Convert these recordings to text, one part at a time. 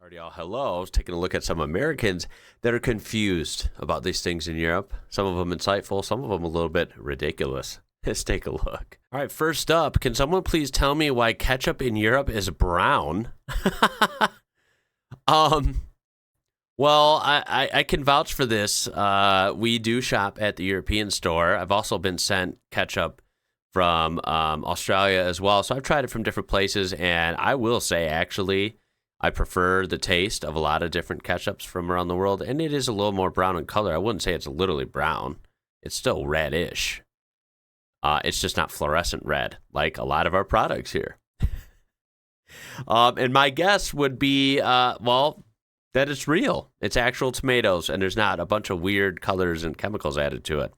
Alrighty, all hello. I was taking a look at some Americans that are confused about these things in Europe. Some of them insightful, some of them a little bit ridiculous. Let's take a look. All right, first up, can someone please tell me why ketchup in Europe is brown? Well, I can vouch for this. We do shop at the European store. I've also been sent ketchup from Australia as well. So I've tried it from different places, and I will say, actually, I prefer the taste of a lot of different ketchups from around the world, and it is a little more brown in color. I wouldn't say it's literally brown. It's still reddish. It's just not fluorescent red, like a lot of our products here. And my guess would be, well, that it's real. It's actual tomatoes, and there's not a bunch of weird colors and chemicals added to it.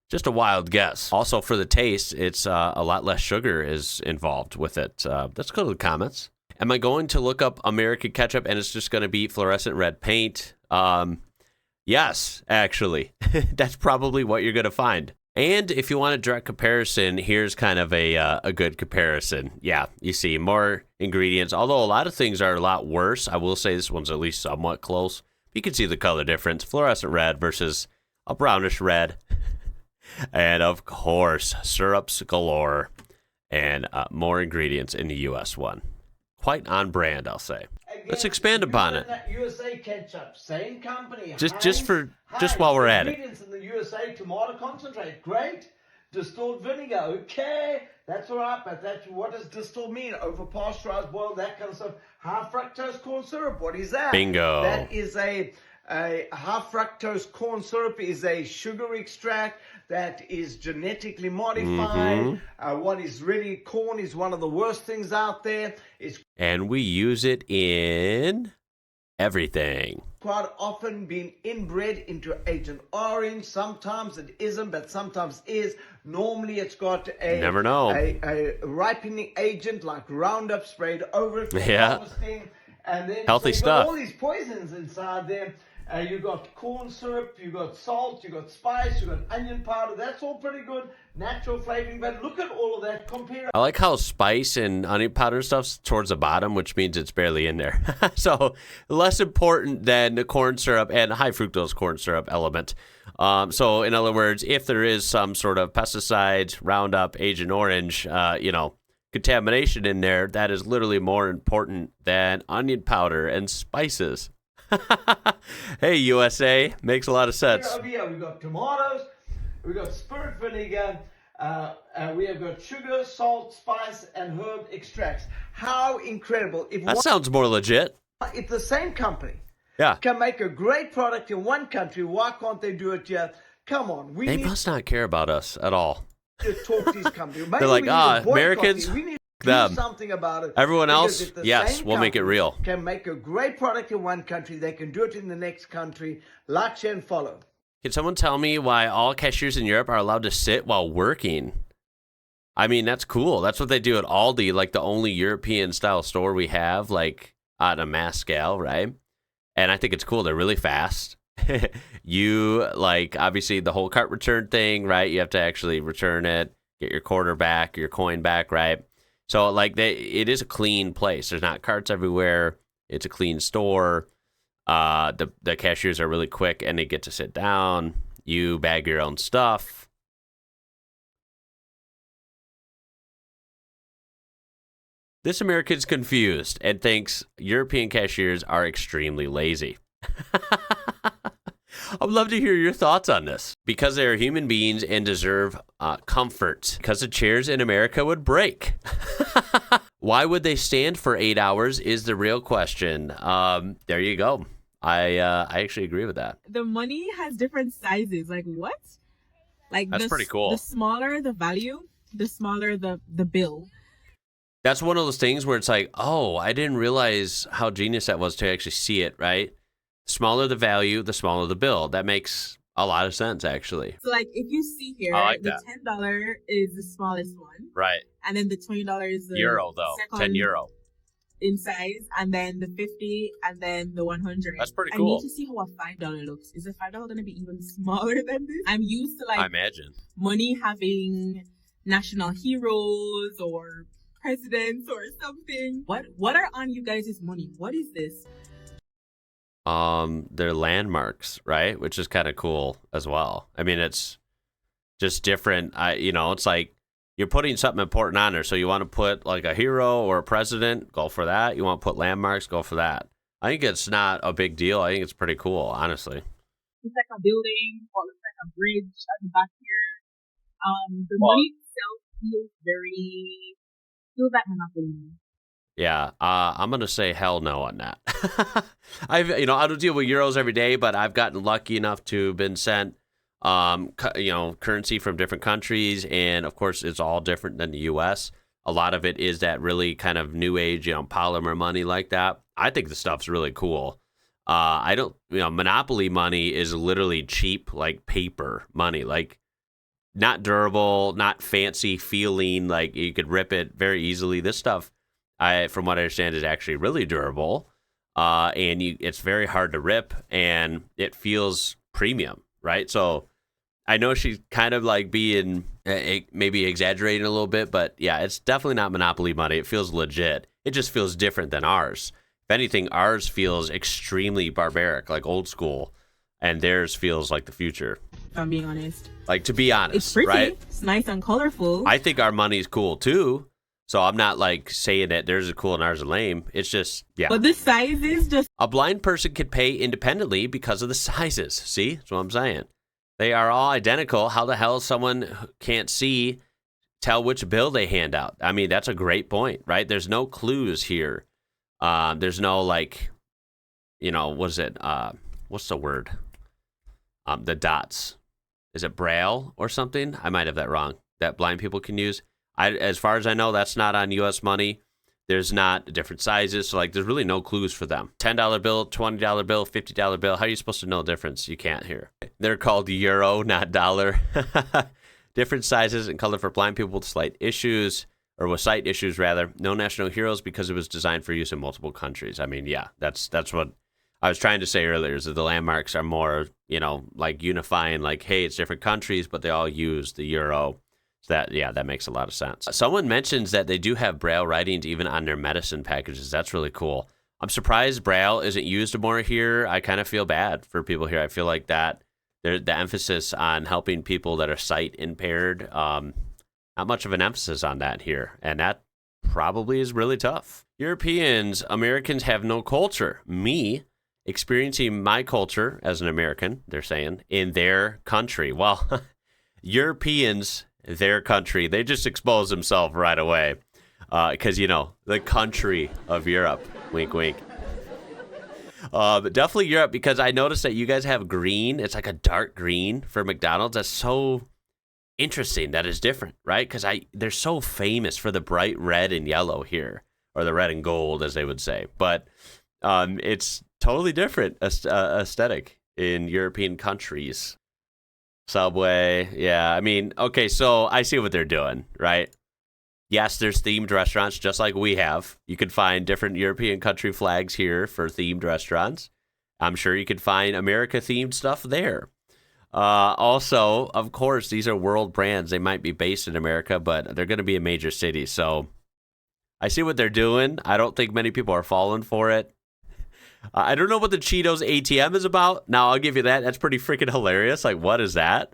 Just a wild guess. Also, for the taste, it's a lot less sugar is involved with it. Let's go to the comments. Am I going to look up American ketchup and it's just going to be fluorescent red paint? Yes, actually. That's probably what you're going to find. And if you want a direct comparison, here's kind of a good comparison. Yeah, you see more ingredients. Although a lot of things are a lot worse, I will say this one's at least somewhat close. You can see the color difference. Fluorescent red versus a brownish red. And of course, syrups galore and more ingredients in the U.S. one. Quite on brand, I'll say. Again, let's expand upon it. USA ketchup, same company. Just while we're at it. Ingredients in the USA: tomato concentrate, great. Distilled vinegar, okay, that's all right. But what does distilled mean? Over pasteurized, boiled, that kind of stuff. High fructose corn syrup, what is that? Bingo. That is a high fructose corn syrup is a sugar extract that is genetically modified. What is really corn is one of the worst things out there. And we use it in everything. Quite often been inbred into Agent Orange. Sometimes it isn't, but sometimes is. Normally it's got Never know. a ripening agent like Roundup sprayed over it for harvesting. And then healthy stuff. All these poisons inside there. You got corn syrup, you got salt, you got spice, you got onion powder. That's all pretty good, natural flavoring. But look at all of that. Compare. I like how spice and onion powder and stuff's towards the bottom, which means it's barely in there. So less important than the corn syrup and high fructose corn syrup element. So in other words, if there is some sort of pesticides, Roundup, Agent Orange, contamination in there, that is literally more important than onion powder and spices. Hey, USA, makes a lot of sense. Over here we got tomatoes, we got spirit vinegar, we have got sugar, salt, spice, and herb extracts. How incredible! That sounds more legit. It's the same company. Yeah. Can make a great product in one country. Why can't they do it here? Come on, they must not care about us at all. To talk to these companies. They're like, Americans. We need to them. do something about it. Everyone else, yes, we'll make it real. Can make a great product in one country, they can do it in the next country. Like, share, and follow. Can someone tell me why all cashiers in Europe are allowed to sit while working? I mean, that's cool. That's what they do at Aldi, like the only European-style store we have, like on a mass scale, right? And I think it's cool. They're really fast. You, like, obviously the whole cart return thing, right? You have to actually return it, get your quarter back, your coin back, right? So, like, it is a clean place. There's not carts everywhere. It's a clean store. The cashiers are really quick, and they get to sit down. You bag your own stuff. This American's confused and thinks European cashiers are extremely lazy. I'd love to hear your thoughts on this. Because they are human beings and deserve comfort. Because the chairs in America would break. Why would they stand for 8 hours is the real question. There you go. I actually agree with that. The money has different sizes. Like, what? Like, that's pretty cool. The smaller the value, the smaller the bill. That's one of those things where it's like, oh, I didn't realize how genius that was to actually see it, right? Smaller the value, the smaller the bill. That makes a lot of sense, actually. So, like, if you see here, the $10 is the smallest one. Right. And then the $20 is the euro, though. €10. In size. And then the 50 and then the 100. That's pretty cool. I need to see how a $5 looks. Is the $5 going to be even smaller than this? I'm used to, like, I imagine money having national heroes or presidents or something. What are on you guys' money? What is this? their landmarks, right? Which is kind of cool as well. I mean, it's just different. It's like you're putting something important on there. So you want to put like a hero or a president, go for that. You want to put landmarks, go for that. I think it's not a big deal. I think it's pretty cool, honestly. It's like a building or it's like a bridge at the back here. The money itself feels like monopoly. Yeah, I'm gonna say hell no on that. I don't deal with euros every day, but I've gotten lucky enough to have been sent, currency from different countries, and of course, it's all different than the U.S. A lot of it is that really kind of new age, polymer money like that. I think the stuff's really cool. I don't, monopoly money is literally cheap, like paper money, like not durable, not fancy feeling, like you could rip it very easily. This stuff, from what I understand, is actually really durable, and it's very hard to rip, and it feels premium, right? So I know she's kind of like being maybe exaggerating a little bit, but yeah, it's definitely not monopoly money. It feels legit. It just feels different than ours. If anything, ours feels extremely barbaric, like old school, and theirs feels like the future. If I'm being honest. Like, to be honest, it's pretty, right? It's nice and colorful. I think our money's cool too. So I'm not like saying that theirs is cool and ours is lame. It's just, yeah. But the sizes just... A blind person can pay independently because of the sizes. See? That's what I'm saying. They are all identical. How the hell someone who can't see tell which bill they hand out? I mean, that's a great point, right? There's no clues here. There's no like, what is it? What's the word? The dots. Is it Braille or something? I might have that wrong. That blind people can use. As far as I know, that's not on U.S. money. There's not different sizes. So, there's really no clues for them. $10 bill, $20 bill, $50 bill. How are you supposed to know the difference? You can't here. They're called euro, not dollar. Different sizes and color for blind people with sight issues, rather. No national heroes because it was designed for use in multiple countries. I mean, yeah, that's what I was trying to say earlier, is that the landmarks are more, like unifying, like, hey, it's different countries, but they all use the euro. So that makes a lot of sense. Someone mentions that they do have Braille writings even on their medicine packages. That's really cool. I'm surprised Braille isn't used more here. I kind of feel bad for people here. I feel like that the emphasis on helping people that are sight impaired, not much of an emphasis on that here. And that probably is really tough. Americans have no culture. Me, experiencing my culture as an American, they're saying, in their country. Well, Europeans... their country, they just expose themselves right away because, the country of Europe, wink, wink. But definitely Europe, because I noticed that you guys have green. It's like a dark green for McDonald's. That's so interesting. That is different, right? Because they're so famous for the bright red and yellow here, or the red and gold, as they would say. But it's totally different aesthetic in European countries. Subway, yeah. I mean, okay, so I see what they're doing, right? Yes, there's themed restaurants just like we have. You could find different European country flags here for themed restaurants. I'm sure you could find America-themed stuff there. Also, of course, these are world brands. They might be based in America, but they're going to be in major cities. So I see what they're doing. I don't think many people are falling for it. I don't know what the Cheetos ATM is about. Now, I'll give you that. That's pretty freaking hilarious. Like, what is that?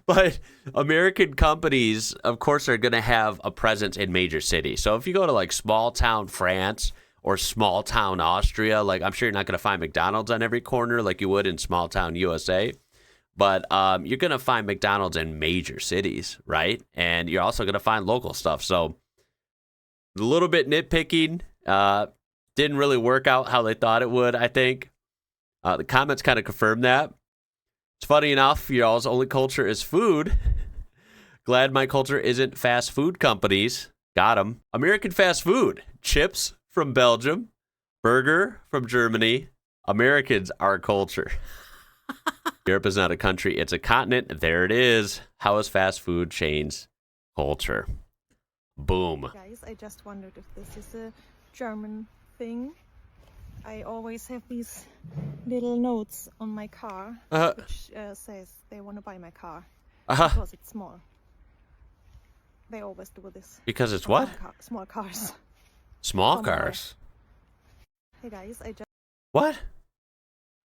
But American companies, of course, are going to have a presence in major cities. So if you go to, like, small town France or small town Austria, like, I'm sure you're not going to find McDonald's on every corner like you would in small town USA. But you're going to find McDonald's in major cities, right? And you're also going to find local stuff. So a little bit nitpicking. Didn't really work out how they thought it would, I think. The comments kind of confirm that. It's funny enough, y'all's only culture is food. Glad my culture isn't fast food companies. Got 'em. American fast food. Chips from Belgium. Burger from Germany. Americans are culture. Europe is not a country, it's a continent. There it is. How has fast food changed culture? Boom. Guys, I just wondered if this is a German thing. I always have these little notes on my car which says they want to buy my car because it's small. They always do this. Because it's what? Small cars. Small cars. Hey guys, What?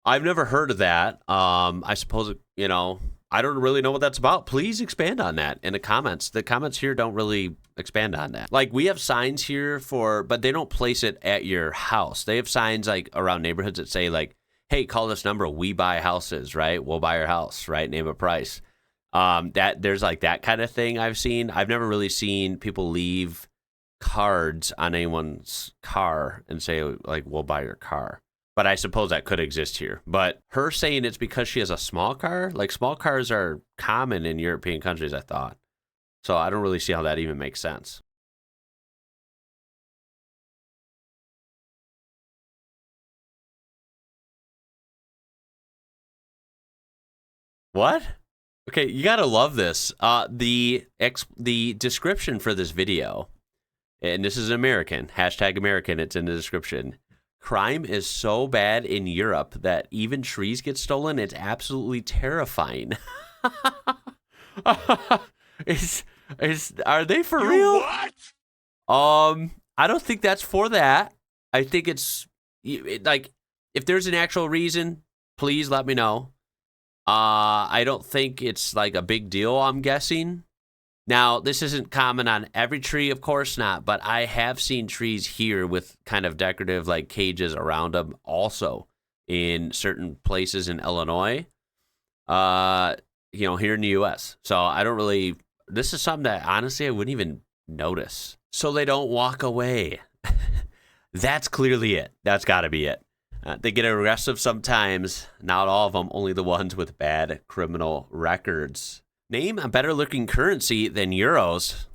I've never heard of that. I suppose, I don't really know what that's about. Please expand on that in the comments. The comments here don't really expand on that. Like, we have signs here but they don't place it at your house. They have signs like around neighborhoods that say like, hey, call this number. We buy houses, right? We'll buy your house, right? Name a price. That there's like that kind of thing I've seen. I've never really seen people leave cards on anyone's car and say like, we'll buy your car. But I suppose that could exist here. But her saying it's because she has a small car, like small cars are common in European countries, I thought. So I don't really see how that even makes sense. What? Okay, you gotta love this. The description for this video, and this is American, #American, it's in the description. Crime is so bad in Europe that even trees get stolen. It's absolutely terrifying. Are they for real? What? I don't think that's for that. I think it's like, if there's an actual reason, please let me know. I don't think it's like a big deal, I'm guessing. Now, this isn't common on every tree, of course not, but I have seen trees here with kind of decorative like cages around them also in certain places in Illinois, here in the US. So I don't really, this is something that honestly I wouldn't even notice. So they don't walk away. That's clearly it. That's got to be it. They get aggressive sometimes, not all of them, only the ones with bad criminal records. Name a better looking currency than euros.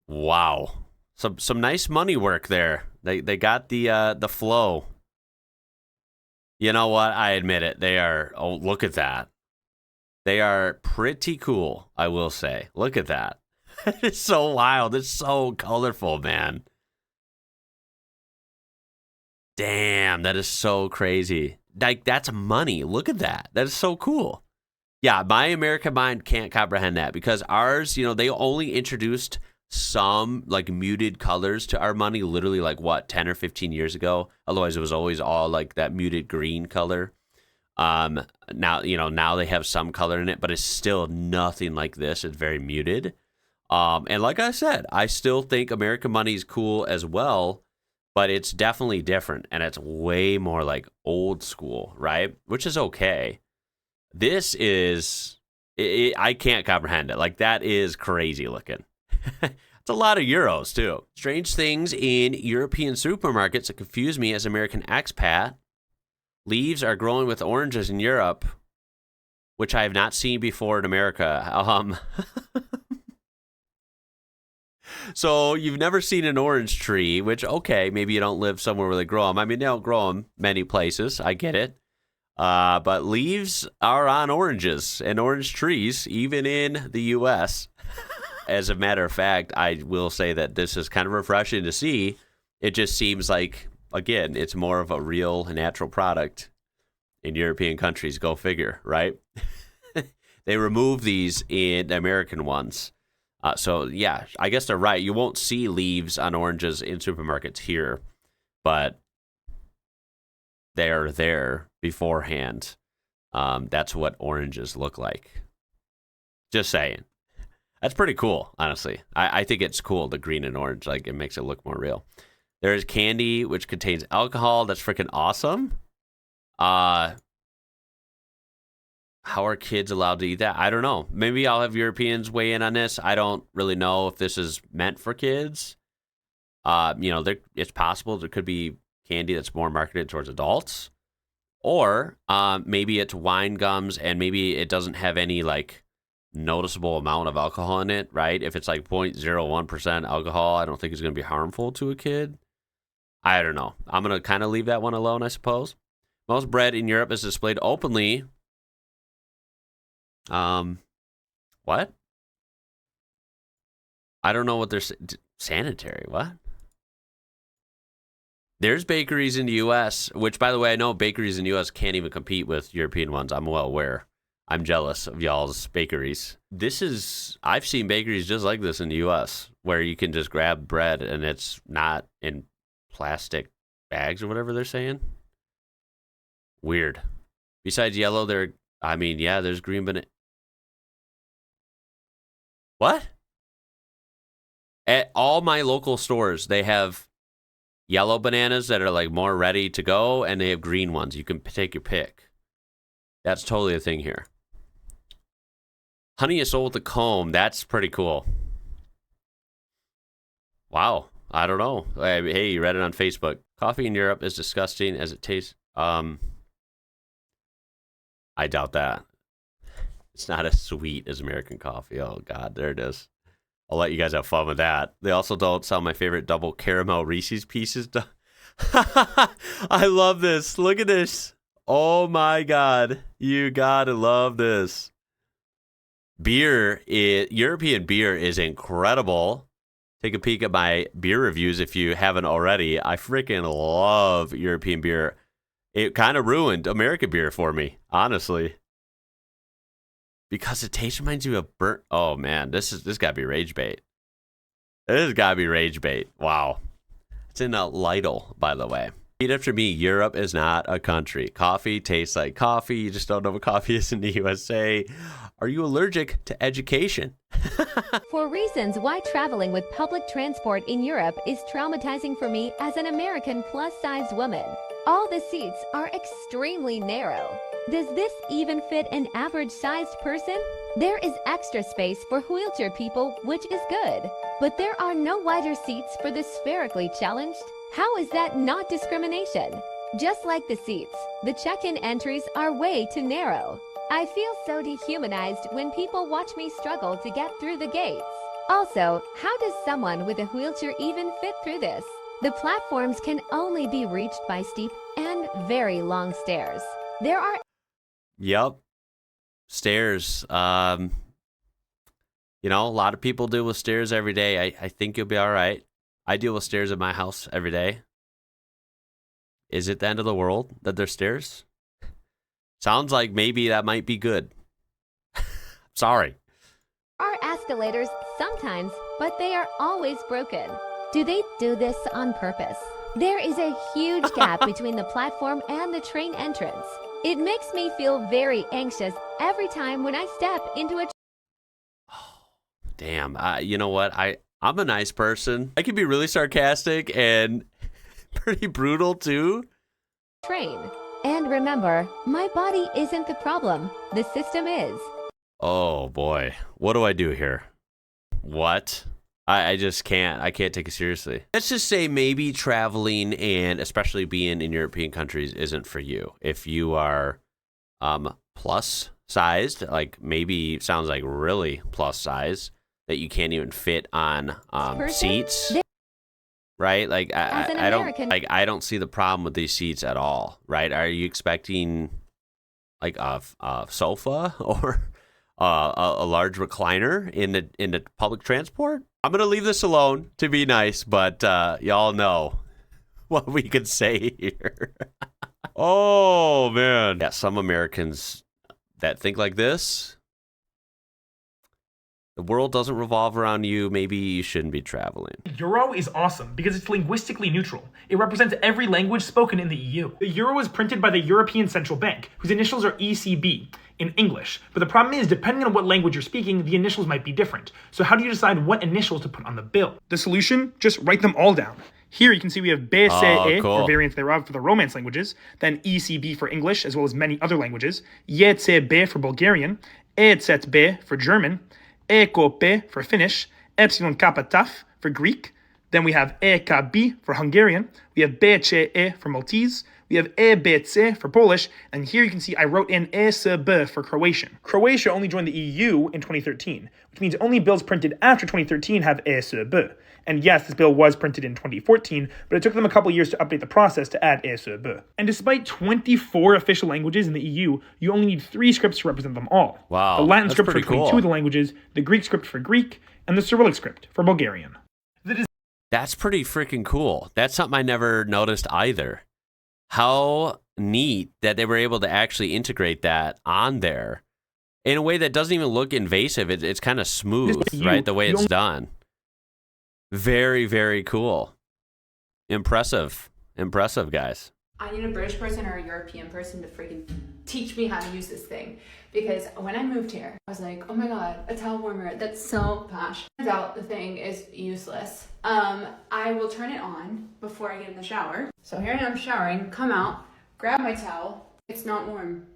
Wow. Some nice money work there. They got the flow. You know what? I admit it. They are, oh, look at that. They are pretty cool, I will say. Look at that. It's so wild. It's so colorful, man. Damn, that is so crazy. Like, that's money. Look at that. That is so cool. Yeah, my American mind can't comprehend that because ours, they only introduced some like muted colors to our money literally like 10 or 15 years ago. Otherwise, it was always all like that muted green color. Now they have some color in it, but it's still nothing like this. It's very muted. And like I said, I still think American money is cool as well, but it's definitely different and it's way more like old school, right? Which is okay. This is, I can't comprehend it. Like, that is crazy looking. It's a lot of euros, too. Strange things in European supermarkets that confuse me as American expat. Leaves are growing with oranges in Europe, which I have not seen before in America. So you've never seen an orange tree, which, okay, maybe you don't live somewhere where they grow them. I mean, they don't grow them many places. I get it. But leaves are on oranges and orange trees, even in the U.S. As a matter of fact, I will say that this is kind of refreshing to see. It just seems like, again, it's more of a real natural product in European countries. Go figure, right? They remove these in the American ones. So, yeah, I guess they're right. You won't see leaves on oranges in supermarkets here, but they're there beforehand. That's what oranges look like. Just saying. That's pretty cool, honestly. I think it's cool, the green and orange. Like, it makes it look more real. There's candy, which contains alcohol. That's freaking awesome. How are kids allowed to eat that? I don't know. Maybe I'll have Europeans weigh in on this. I don't really know if this is meant for kids. It's possible there could be candy that's more marketed towards adults, or maybe it's wine gums and maybe it doesn't have any like noticeable amount of alcohol in it, right? If it's like 0.01% alcohol, I don't think it's going to be harmful to a kid. I don't know. I'm going to kind of leave that one alone, I suppose. Most bread in Europe is displayed openly. What? I don't know what they're sanitary. What? There's bakeries in the U.S., which, by the way, I know bakeries in the U.S. can't even compete with European ones. I'm well aware. I'm jealous of y'all's bakeries. I've seen bakeries just like this in the U.S., where you can just grab bread and it's not in plastic bags or whatever they're saying. Weird. Besides yellow, there's green banana. What? At all my local stores, they have yellow bananas that are like more ready to go, and they have green ones. You can take your pick. That's totally a thing here. Honey is sold with a comb. That's pretty cool. Wow. I don't know. Hey, you read it on Facebook. Coffee in Europe is disgusting as it tastes. I doubt that. It's not as sweet as American coffee. Oh, God, there it is. I'll let you guys have fun with that. They also don't sell my favorite double caramel Reese's Pieces. I love this. Look at this. Oh, my God. You got to love this. European beer is incredible. Take a peek at my beer reviews if you haven't already. I freaking love European beer. It kind of ruined American beer for me, honestly. Because the taste reminds you of burnt. Oh, man, this got to be rage bait. This has got to be rage bait. Wow. It's in a Lidl, by the way. Repeat after me, Europe is not a country. Coffee tastes like coffee. You just don't know what coffee is in the USA. Are you allergic to education? For reasons why traveling with public transport in Europe is traumatizing for me as an American plus-sized woman. All the seats are extremely narrow. Does this even fit an average-sized person? There is extra space for wheelchair people, which is good. But there are no wider seats for the spherically challenged. How is that not discrimination? Just like the seats, the check-in entries are way too narrow. I feel so dehumanized when people watch me struggle to get through the gates. Also, how does someone with a wheelchair even fit through this? The platforms can only be reached by steep and very long stairs. There are... Yep. Stairs. A lot of people deal with stairs every day. I think you'll be all right. I deal with stairs at my house every day. Is it the end of the world that there's stairs? Sounds like maybe that might be good. Sorry. Are escalators sometimes, but they are always broken. Do they do this on purpose? There is a huge gap between the platform and the train entrance. It makes me feel very anxious every time when I step into a... Damn. You know what? I'm a nice person. I can be really sarcastic and pretty brutal too. Train. And remember, my body isn't the problem. The system is. Oh boy. What do I do here? What? I just can't. I can't take it seriously. Let's just say maybe traveling and especially being in European countries isn't for you. If you are plus sized, like maybe sounds like really plus size, that you can't even fit on seats. Right? Like I don't see the problem with these seats at all, right? Are you expecting like a sofa or a large recliner in the public transport? I'm going to leave this alone to be nice, but y'all know what we could say here. Oh, man. Yeah, some Americans that think like this, the world doesn't revolve around you. Maybe you shouldn't be traveling. Euro is awesome because it's linguistically neutral. It represents every language spoken in the EU. The euro is printed by the European Central Bank, whose initials are ECB, in English. But the problem is, depending on what language you're speaking, the initials might be different. So how do you decide what initials to put on the bill? The solution? Just write them all down. Here you can see we have BCE, cool. or variants thereof for the Romance languages, then ECB for English, as well as many other languages, JCB for Bulgarian, EZB for German, EKP for Finnish, Epsilon Kappa TAF for Greek. Then we have EKB for Hungarian. We have BCE for Maltese. We have EBC for Polish. And here you can see I wrote in ESB for Croatian. Croatia only joined the EU in 2013, which means only bills printed after 2013 have ESB. And yes, this bill was printed in 2014, but it took them a couple years to update the process to add ESB. And despite 24 official languages in the EU, you only need 3 scripts to represent them all. Wow, the Latin that's script for pretty 22 cool. of the languages, the Greek script for Greek, and the Cyrillic script for Bulgarian. That's pretty freaking cool. That's something I never noticed either. How neat that they were able to actually integrate that on there in a way that doesn't even look invasive. It's kind of smooth, right? The way it's done. Very, very cool. Impressive. Impressive, guys. I need a British person or a European person to freaking teach me how to use this thing. Because when I moved here, I was like, oh my God, a towel warmer, that's so posh. Turns out the thing is useless. I will turn it on before I get in the shower. So here I am showering, come out, grab my towel. It's not warm.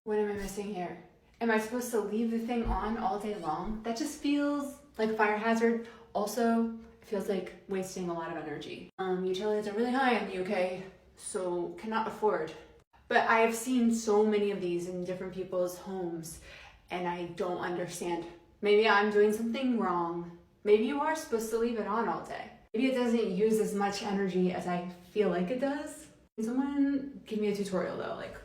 What am I missing here? Am I supposed to leave the thing on all day long? That just feels like a fire hazard. Also, it feels like wasting a lot of energy. Utilities are really high in the UK, so cannot afford. But I have seen so many of these in different people's homes, and I don't understand. Maybe I'm doing something wrong. Maybe you are supposed to leave it on all day. Maybe it doesn't use as much energy as I feel like it does. Can someone give me a tutorial though? Like,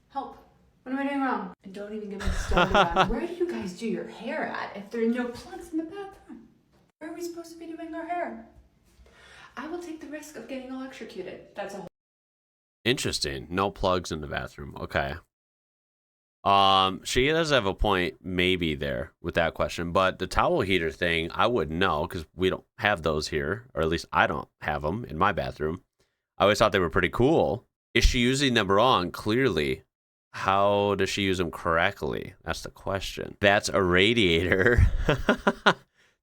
help. What am I doing wrong? And don't even get me started on where do you guys do your hair at if there are no plugs in the bathroom? Where are we supposed to be doing our hair? I will take the risk of getting electrocuted. That's a whole. Interesting. No plugs in the bathroom. Okay. She does have a point maybe there with that question, but the towel heater thing, I wouldn't know because we don't have those here, or at least I don't have them in my bathroom. I always thought they were pretty cool. Is she using them wrong? Clearly. How does she use them correctly? That's the question. That's a radiator.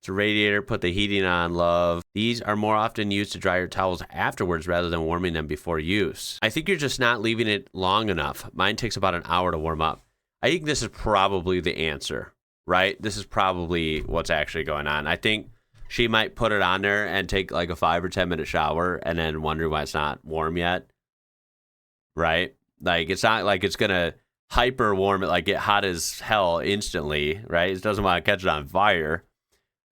It's a radiator. Put the heating on, love. These are more often used to dry your towels afterwards rather than warming them before use. I think you're just not leaving it long enough. Mine takes about an hour to warm up. I think this is probably the answer, right? This is probably what's actually going on. I think she might put it on there and take like a 5 or 10 minute shower and then wonder why it's not warm yet, right? Like, it's not like it's going to hyper warm it, like get hot as hell instantly, right? It doesn't want to catch it on fire.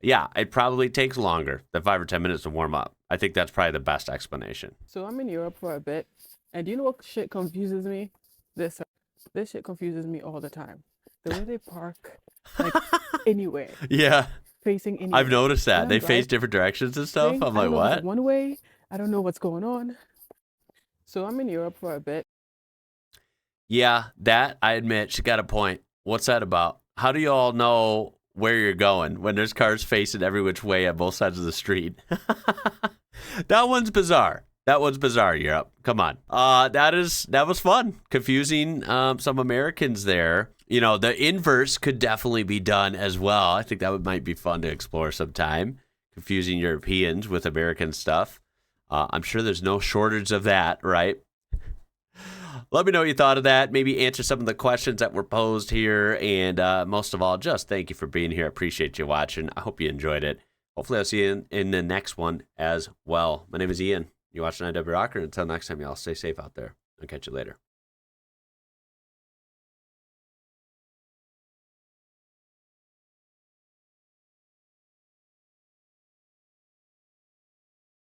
Yeah, it probably takes longer than 5 or 10 minutes to warm up. I think that's probably the best explanation. So I'm in Europe for a bit, and do you know what shit confuses me? This shit confuses me all the time. The way they park, like, anywhere. Yeah. Facing anywhere. I've noticed that. They face different directions and stuff. I'm like, what? One way. I don't know what's going on. So I'm in Europe for a bit. Yeah, that, I admit, she got a point. What's that about? How do you all know where you're going when there's cars facing every which way on both sides of the street? That one's bizarre. That one's bizarre, Europe. Come on. That was fun. Confusing some Americans there. You know, the inverse could definitely be done as well. I think that might be fun to explore sometime. Confusing Europeans with American stuff. I'm sure there's no shortage of that, right? Let me know what you thought of that. Maybe answer some of the questions that were posed here. And most of all, just thank you for being here. I appreciate you watching. I hope you enjoyed it. Hopefully I'll see you in the next one as well. My name is Ian. You're watching IW Rocker. Until next time, y'all stay safe out there. I'll catch you later.